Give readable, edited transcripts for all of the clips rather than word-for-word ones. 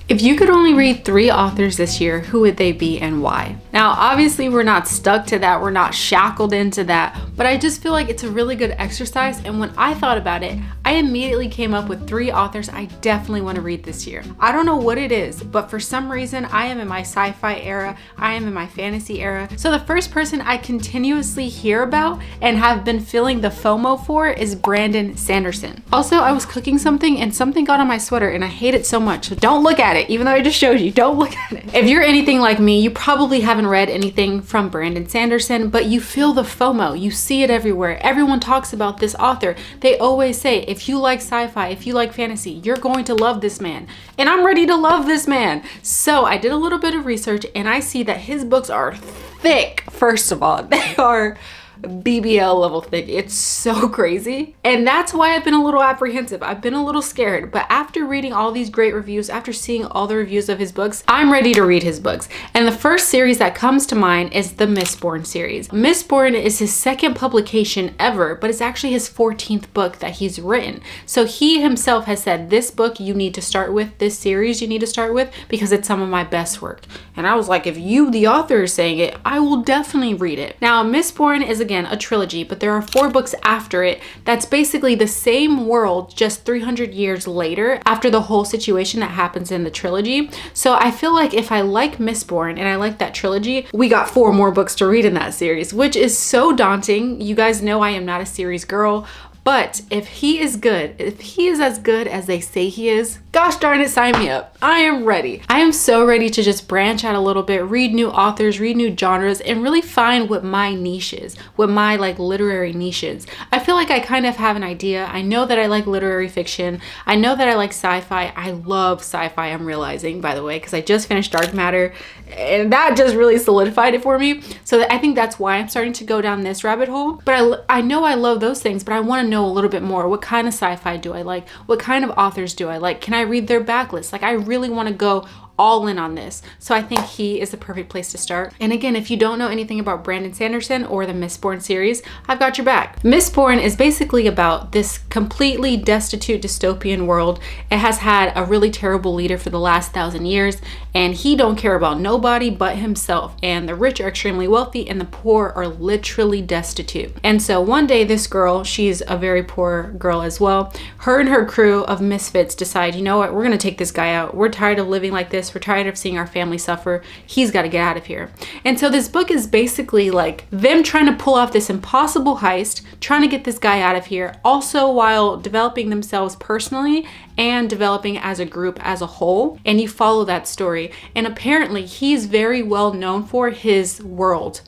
If you could only read 3 authors this year, who would they be and why? Now, obviously we're not stuck to that, we're not shackled into that, but I just feel like it's a really good exercise, and when I thought about it, I immediately came up with 3 authors I definitely want to read this year. I don't know what it is, but for some reason I am in my sci-fi era, I am in my fantasy era. So the first person I continuously hear about and have been feeling the FOMO for is Brandon Sanderson. Also, I was cooking something and something got on my sweater and I hate it so much, so don't look at it, even though I just showed you, don't look at it. If you're anything like me, you probably haven't read anything from Brandon Sanderson, but you feel the FOMO, you see it everywhere. Everyone talks about this author. They always say, if you like sci-fi, if you like fantasy, you're going to love this man. And I'm ready to love this man. So I did a little bit of research and I see that his books are thick. First of all, they are BBL level thick. It's so crazy. And that's why I've been a little apprehensive. I've been a little scared. But after reading all these great reviews, after seeing all the reviews of his books, I'm ready to read his books. And the first series that comes to mind is the Mistborn series. Mistborn is his 2nd publication ever, but it's actually his 14th book that he's written. So he himself has said, this book you need to start with, this series you need to start with, because it's some of my best work. And I was like, if you, the author, is saying it, I will definitely read it. Now, Mistborn is again a trilogy, but there are 4 books after it that's basically the same world just 300 years later after the whole situation that happens in the trilogy. So I feel like if I like Mistborn and I like that trilogy, we got 4 more books to read in that series, which is so daunting. You guys know I am not a series girl, but if he is good, if he is as good as they say he is, gosh darn it, sign me up. I am ready. I am so ready to just branch out a little bit, read new authors, read new genres, and really find what my niche is, what my like literary niche is. I feel like I kind of have an idea. I know that I like literary fiction. I know that I like sci-fi. I love sci-fi, I'm realizing, by the way, because I just finished Dark Matter and that just really solidified it for me. So I think that's why I'm starting to go down this rabbit hole. But I know I love those things, but I want to know a little bit more. What kind of sci-fi do I like? What kind of authors do I like? Can I read their backlist? Like, I really want to go all in on this. So I think he is the perfect place to start. And again, if you don't know anything about Brandon Sanderson or the Mistborn series, I've got your back. Mistborn is basically about this completely destitute dystopian world. It has had a really terrible leader for the last 1,000 years, and he don't care about nobody but himself. And the rich are extremely wealthy and the poor are literally destitute. And so one day this girl, she's a very poor girl as well, her and her crew of misfits decide, you know what, we're gonna take this guy out. We're tired of living like this. We're tired of seeing our family suffer. He's got to get out of here. And so this book is basically like them trying to pull off this impossible heist, trying to get this guy out of here, also while developing themselves personally and developing as a group as a whole. And you follow that story. And apparently he's very well known for his world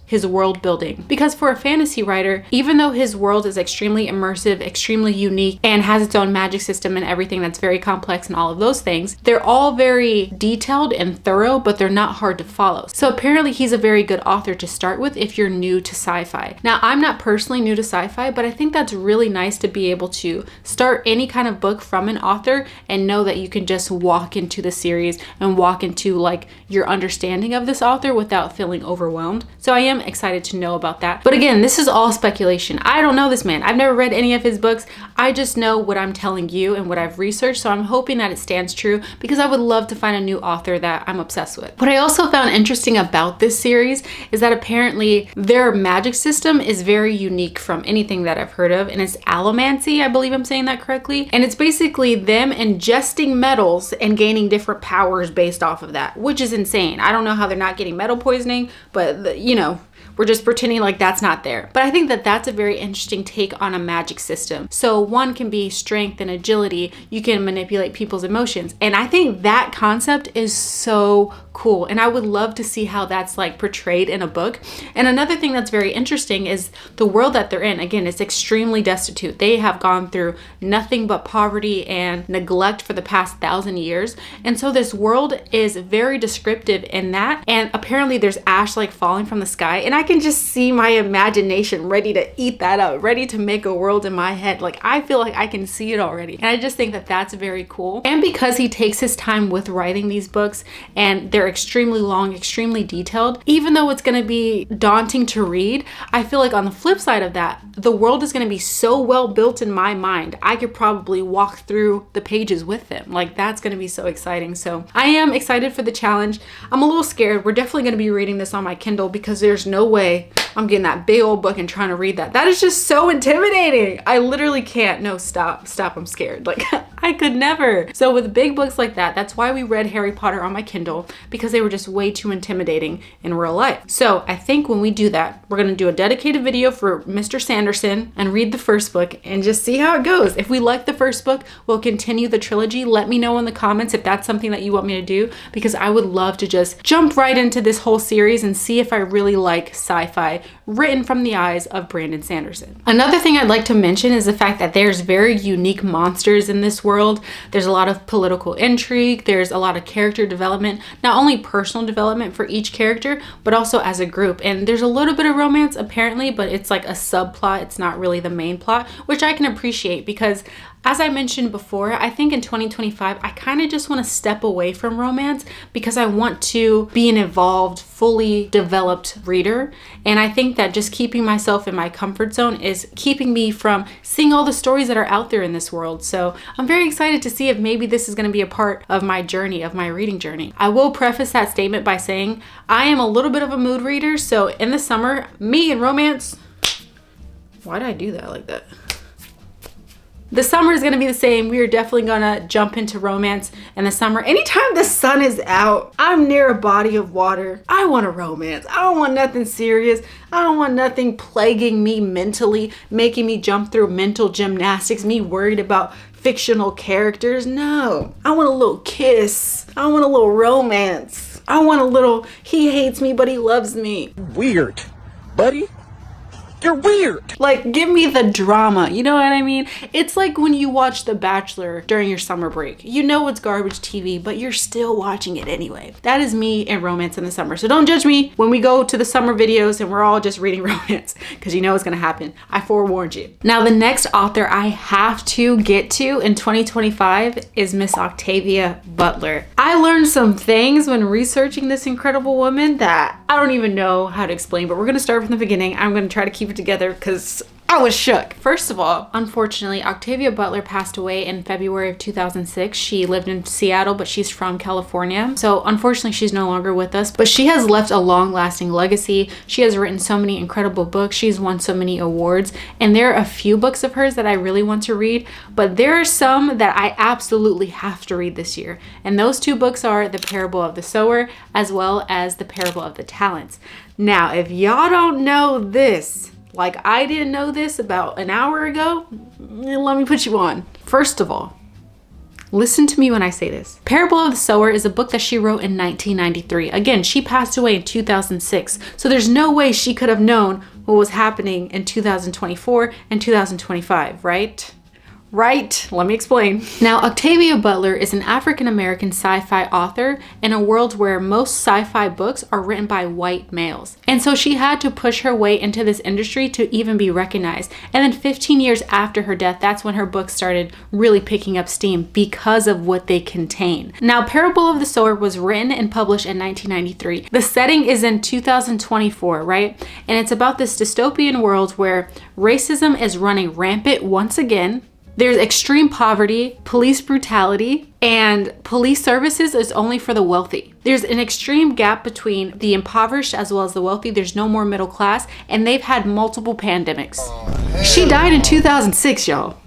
building. Because for a fantasy writer, even though his world is extremely immersive, extremely unique, and has its own magic system and everything that's very complex and all of those things, they're all very detailed and thorough, but they're not hard to follow. So apparently he's a very good author to start with if you're new to sci-fi. Now, I'm not personally new to sci-fi, but I think that's really nice to be able to start any kind of book from an author and know that you can just walk into the series and walk into like your understanding of this author without feeling overwhelmed. So I am excited to know about that. But again, this is all speculation. I don't know this man. I've never read any of his books. I just know what I'm telling you and what I've researched. So I'm hoping that it stands true, because I would love to find a new author that I'm obsessed with. What I also found interesting about this series is that apparently their magic system is very unique from anything that I've heard of, and it's allomancy, I believe I'm saying that correctly. And it's basically them ingesting metals and gaining different powers based off of that, which is insane. I don't know how they're not getting metal poisoning, but you know, we're just pretending like that's not there. But I think that that's a very interesting take on a magic system. So one can be strength and agility. You can manipulate people's emotions. And I think that concept is so cool. And I would love to see how that's like portrayed in a book. And another thing that's very interesting is the world that they're in. Again, it's extremely destitute. They have gone through nothing but poverty and neglect for the past 1,000 years. And so this world is very descriptive in that. And apparently there's ash like falling from the sky. And I can just see my imagination ready to eat that up, ready to make a world in my head. Like, I feel like I can see it already. And I just think that that's very cool. And because he takes his time with writing these books and they're extremely long, extremely detailed, even though it's going to be daunting to read, I feel like on the flip side of that, the world is going to be so well built in my mind, I could probably walk through the pages with them. Like, that's going to be so exciting. So I am excited for the challenge. I'm a little scared. We're definitely going to be reading this on my Kindle because there's no way I'm getting that big old book and trying to read that. That is just so intimidating. I literally can't. No, stop, I'm scared. Like, I could never. So with big books like that, that's why we read Harry Potter on my Kindle, because they were just way too intimidating in real life. So I think when we do that, we're going to do a dedicated video for Mr. Sanderson and read the first book and just see how it goes. If we like the first book, we'll continue the trilogy. Let me know in the comments if that's something that you want me to do, because I would love to just jump right into this whole series and see if I really like sci-fi written from the eyes of Brandon Sanderson. Another thing I'd like to mention is the fact that there's very unique monsters in this world. There's a lot of political intrigue. There's a lot of character development, not only personal development for each character, but also as a group. And there's a little bit of romance apparently, but it's like a subplot. It's not really the main plot, which I can appreciate because, as I mentioned before, I think in 2025, I kind of just want to step away from romance because I want to be an evolved, fully developed reader. And I think that just keeping myself in my comfort zone is keeping me from seeing all the stories that are out there in this world. So I'm very excited to see if maybe this is going to be a part of my journey, of my reading journey. I will preface that statement by saying I am a little bit of a mood reader. So in the summer, me and romance, why did I do that like that? The summer is going to be the same. We are definitely going to jump into romance in the summer. Anytime the sun is out, I'm near a body of water, I want a romance. I don't want nothing serious. I don't want nothing plaguing me mentally, making me jump through mental gymnastics, me worried about fictional characters. No, I want a little kiss. I want a little romance. I want a little, he hates me, but he loves me. Weird, buddy. You're weird. Like, give me the drama. You know what I mean? It's like when you watch The Bachelor during your summer break. You know it's garbage TV, but you're still watching it anyway. That is me and romance in the summer. So don't judge me when we go to the summer videos and we're all just reading romance, because you know it's gonna happen. I forewarned you. Now, the next author I have to get to in 2025 is Miss Octavia Butler. I learned some things when researching this incredible woman that I don't even know how to explain, but we're gonna start from the beginning. I'm gonna try to keep it together because I was shook. First of all, unfortunately, Octavia Butler passed away in February of 2006. She lived in Seattle, but she's from California. So unfortunately, she's no longer with us, but she has left a long-lasting legacy. She has written so many incredible books. She's won so many awards, and there are a few books of hers that I really want to read, but there are some that I absolutely have to read this year. And those two books are The Parable of the Sower, as well as The Parable of the Talents. Now, if y'all don't know this, like I didn't know this about an hour ago, let me put you on. First of all, listen to me when I say this. Parable of the Sower is a book that she wrote in 1993. Again, she passed away in 2006. So there's no way she could have known what was happening in 2024 and 2025, right? Right? Let me explain. Now, Octavia Butler is an African-American sci-fi author in a world where most sci-fi books are written by white males. And so she had to push her way into this industry to even be recognized. And then 15 years after her death, that's when her books started really picking up steam because of what they contain. Now, Parable of the Sower was written and published in 1993. The setting is in 2024, right? And it's about this dystopian world where racism is running rampant once again. There's extreme poverty, police brutality, and police services is only for the wealthy. There's an extreme gap between the impoverished as well as the wealthy. There's no more middle class, and they've had multiple pandemics. She died in 2006, y'all.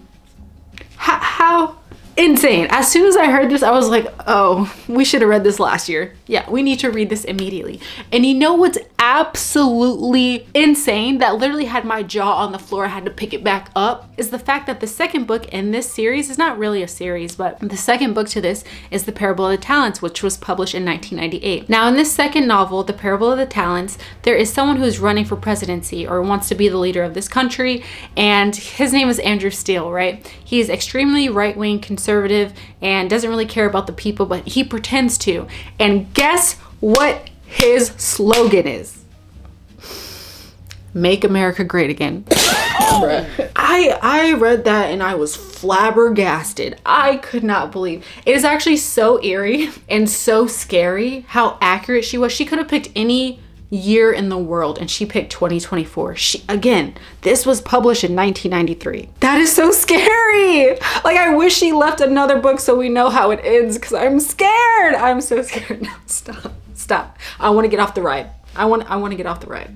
How insane. As soon as I heard this, I was like, oh, we should have read this last year. Yeah, we need to read this immediately. And you know what's absolutely insane that literally had my jaw on the floor, I had to pick it back up, is the fact that the second book in this series is not really a series, but the second book to this is The Parable of the Talents, which was published in 1998. Now, in this second novel, The Parable of the Talents, there is someone who's running for presidency or wants to be the leader of this country, and his name is Andrew Steele, right? He's extremely right-wing conservative and doesn't really care about the people, but he pretends to. And guess what his slogan is? Make America Great Again. I read that and I was flabbergasted. I could not believe. It is actually so eerie and so scary how accurate she was. She could have picked any year in the world and she picked 2024. Again, this was published in 1993. That is so scary. Like, I wish she left another book so we know how it ends, because I'm scared. I'm so scared. No, stop. I want to get off the ride. I want to get off the ride.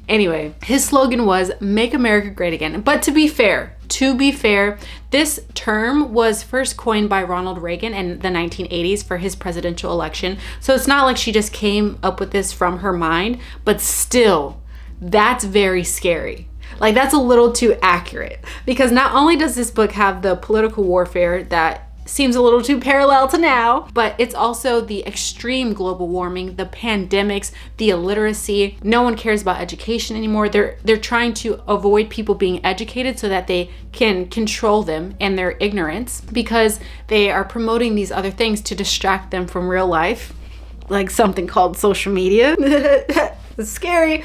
Anyway, his slogan was Make America Great Again. But to be fair, this term was first coined by Ronald Reagan in the 1980s for his presidential election. So it's not like she just came up with this from her mind, but still, that's very scary. Like, that's a little too accurate, because not only does this book have the political warfare that seems a little too parallel to now, but it's also the extreme global warming, the pandemics, the illiteracy. No one cares about education anymore. They're trying to avoid people being educated so that they can control them and their ignorance, because they are promoting these other things to distract them from real life, like something called social media. It's scary.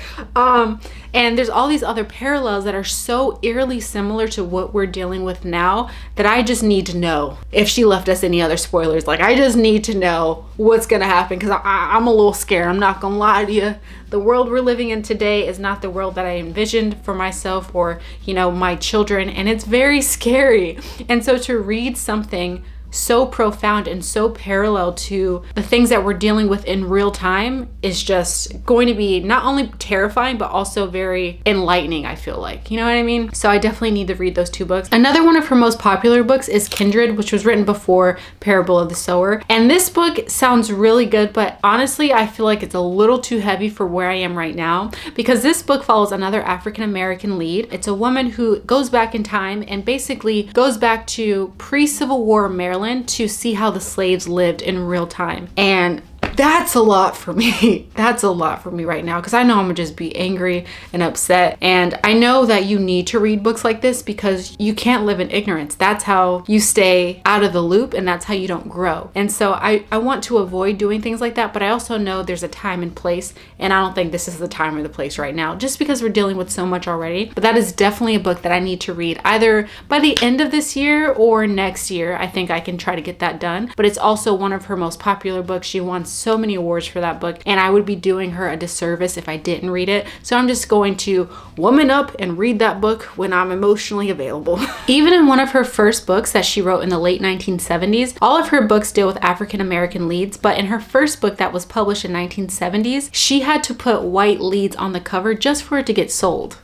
And there's all these other parallels that are so eerily similar to what we're dealing with now that I just need to know if she left us any other spoilers. Like, I just need to know what's gonna happen, because I'm a little scared. I'm not gonna lie to you. The world we're living in today is not the world that I envisioned for myself or, my children, and it's very scary. And so to read something so profound and so parallel to the things that we're dealing with in real time is just going to be not only terrifying, but also very enlightening, I feel like. You know what I mean? So I definitely need to read those two books. Another one of her most popular books is Kindred, which was written before Parable of the Sower. And this book sounds really good, but honestly, I feel like it's a little too heavy for where I am right now, because this book follows another African-American lead. It's a woman who goes back in time and basically goes back to pre-Civil War Maryland to see how the slaves lived in real time. And that's a lot for me. That's a lot for me right now, because I know I'm gonna just be angry and upset. And I know that you need to read books like this because you can't live in ignorance. That's how you stay out of the loop, and that's how you don't grow. And so I want to avoid doing things like that, but I also know there's a time and place, and I don't think this is the time or the place right now, just because we're dealing with so much already. But that is definitely a book that I need to read either by the end of this year or next year. I think I can try to get that done. But it's also one of her most popular books. She won so many awards for that book, and I would be doing her a disservice if I didn't read it. So I'm just going to woman up and read that book when I'm emotionally available. Even in one of her first books that she wrote in the late 1970s, all of her books deal with African American leads, but in her first book that was published in 1970s, she had to put white leads on the cover just for it to get sold.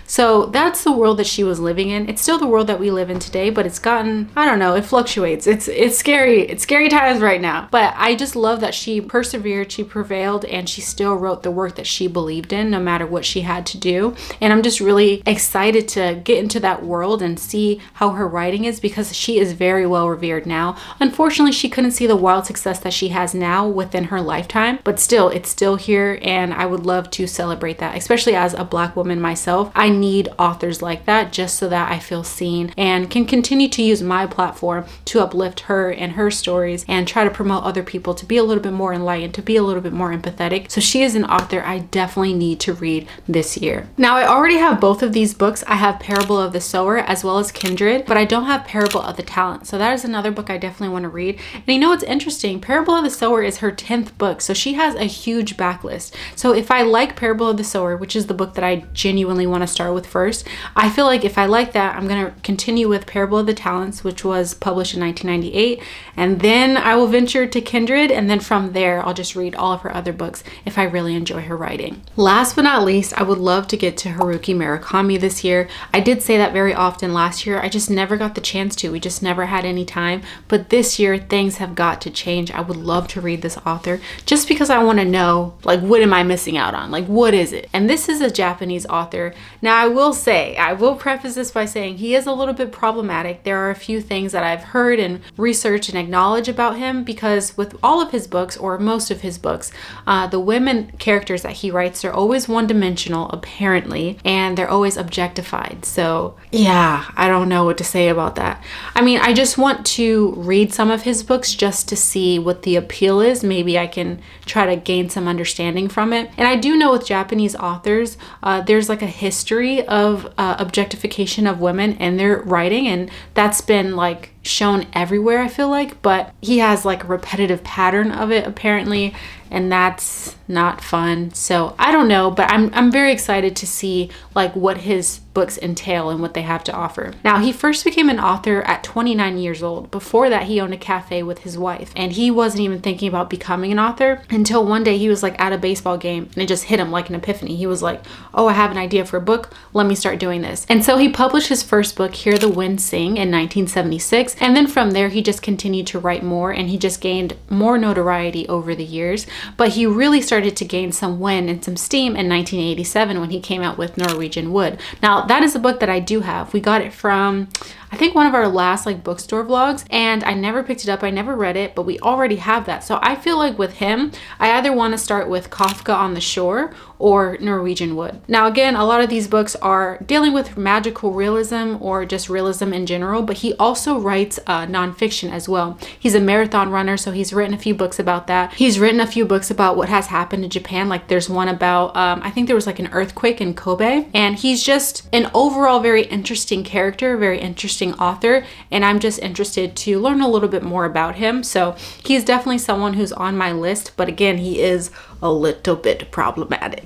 So that's the world that she was living in. It's still the world that we live in today, but it's gotten, I don't know, it fluctuates. It's scary. It's scary times right now. But I just love that she persevered, she prevailed, and she still wrote the work that she believed in, no matter what she had to do. And I'm just really excited to get into that world and see how her writing is, because she is very well revered now. Unfortunately, she couldn't see the wild success that she has now within her lifetime, but still, it's still here, and I would love to celebrate that, especially as a Black woman myself. I need authors like that just so that I feel seen and can continue to use my platform to uplift her and her stories and try to promote other people to be a little bit more enlightened, to be a little bit more empathetic. So she is an author I definitely need to read this year. Now, I already have both of these books. I have Parable of the Sower as well as Kindred, but I don't have Parable of the Talent. So that is another book I definitely want to read. And you know what's interesting? Parable of the Sower is her 10th book, so she has a huge backlist. So if I like Parable of the Sower, which is the book that I genuinely want to start with first, I feel like if I like that, I'm going to continue with Parable of the Talents, which was published in 1998, and then I will venture to Kindred, and then from there I'll just read all of her other books if I really enjoy her writing. Last but not least, I would love to get to Haruki Murakami this year. I did say that very often last year. I just never got the chance to. We just never had any time. But this year, things have got to change. I would love to read this author just because I want to know, like, what am I missing out on? Like, what is it? And this is a Japanese author. Now, Now, I will preface this by saying he is a little bit problematic. There are a few things that I've heard and researched and acknowledged about him, because with all of his books, or most of his books, the women characters that he writes are always one-dimensional, apparently, and they're always objectified. So yeah, I don't know what to say about that. I mean, I just want to read some of his books just to see what the appeal is. Maybe I can try to gain some understanding from it. And I do know with Japanese authors, there's like a history of objectification of women in their writing, and that's been like shown everywhere, I feel like, but he has like a repetitive pattern of it apparently, and that's not fun. So I don't know, but I'm very excited to see like what his books entail and what they have to offer. Now, he first became an author at 29 years old. Before that, he owned a cafe with his wife, and he wasn't even thinking about becoming an author until one day he was like at a baseball game and it just hit him like an epiphany. He was like, oh, I have an idea for a book. Let me start doing this. And so he published his first book, Hear the Wind Sing, in 1976. And then from there, he just continued to write more, and he just gained more notoriety over the years. But he really started to gain some wind and some steam in 1987 when he came out with Norwegian Wood. Now, that is a book that I do have. We got it from, I think, one of our last like bookstore vlogs, and I never picked it up. I never read it, but we already have that. So I feel like with him, I either want to start with Kafka on the Shore or Norwegian Wood. Now, again, a lot of these books are dealing with magical realism or just realism in general, but he also writes nonfiction as well. He's a marathon runner, so he's written a few books about that. He's written a few books about what has happened in Japan. Like there's one about, I think there was like an earthquake in Kobe, and he's just an overall very interesting character, very interesting author, and I'm just interested to learn a little bit more about him. So he's definitely someone who's on my list, but again, he is a little bit problematic.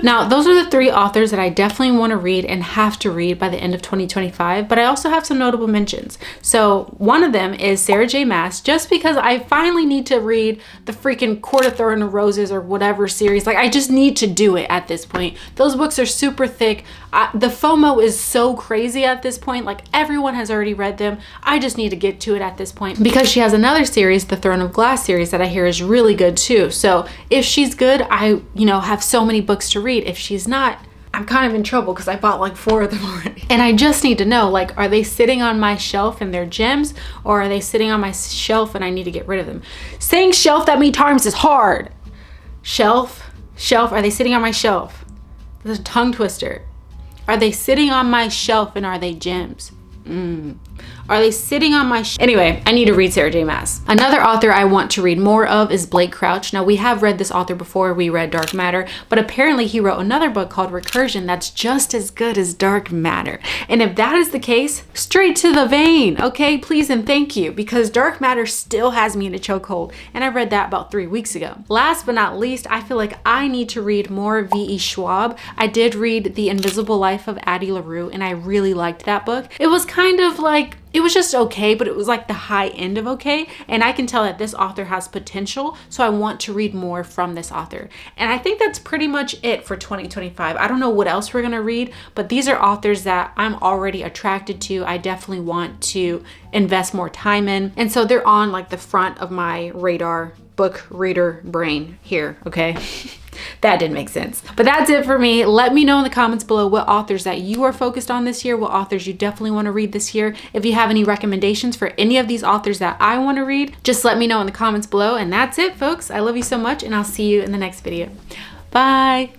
Now, those are the three authors that I definitely want to read and have to read by the end of 2025, but I also have some notable mentions. So one of them is Sarah J. Maas, just because I finally need to read the freaking Court of Thorn and Roses or whatever series. Like, I just need to do it at this point. Those books are super thick. The FOMO is so crazy at this point. Like, everyone has already read them. I just need to get to it at this point, because she has another series, the Throne of Glass series, that I hear is really good too. So if she's good, I, have so many books to read. If she's not, I'm kind of in trouble because I bought like 4 of them already. And I just need to know, like, are they sitting on my shelf and they're gems, or are they sitting on my shelf and I need to get rid of them? Saying shelf that many times is hard. Shelf, are they sitting on my shelf? That's a tongue twister. Are they sitting on my shelf and are they gems? Are they sitting on my Anyway, I need to read Sarah J. Maas. Another author I want to read more of is Blake Crouch. Now, we have read this author before. We read Dark Matter, but apparently he wrote another book called Recursion that's just as good as Dark Matter. And if that is the case, straight to the vein, okay? Please and thank you, because Dark Matter still has me in a chokehold, and I read that about 3 weeks ago. Last but not least, I feel like I need to read more V.E. Schwab. I did read The Invisible Life of Addie LaRue, and I really liked that book. It was kind of like, it was just okay, but it was like the high end of okay. And I can tell that this author has potential, so I want to read more from this author. And I think that's pretty much it for 2025. I don't know what else we're gonna read, but these are authors that I'm already attracted to. I definitely want to invest more time in. And so they're on like the front of my radar book reader brain here, okay? That didn't make sense. But that's it for me. Let me know in the comments below what authors that you are focused on this year, what authors you definitely want to read this year. If you have any recommendations for any of these authors that I want to read, just let me know in the comments below. And that's it, folks. I love you so much, and I'll see you in the next video. Bye.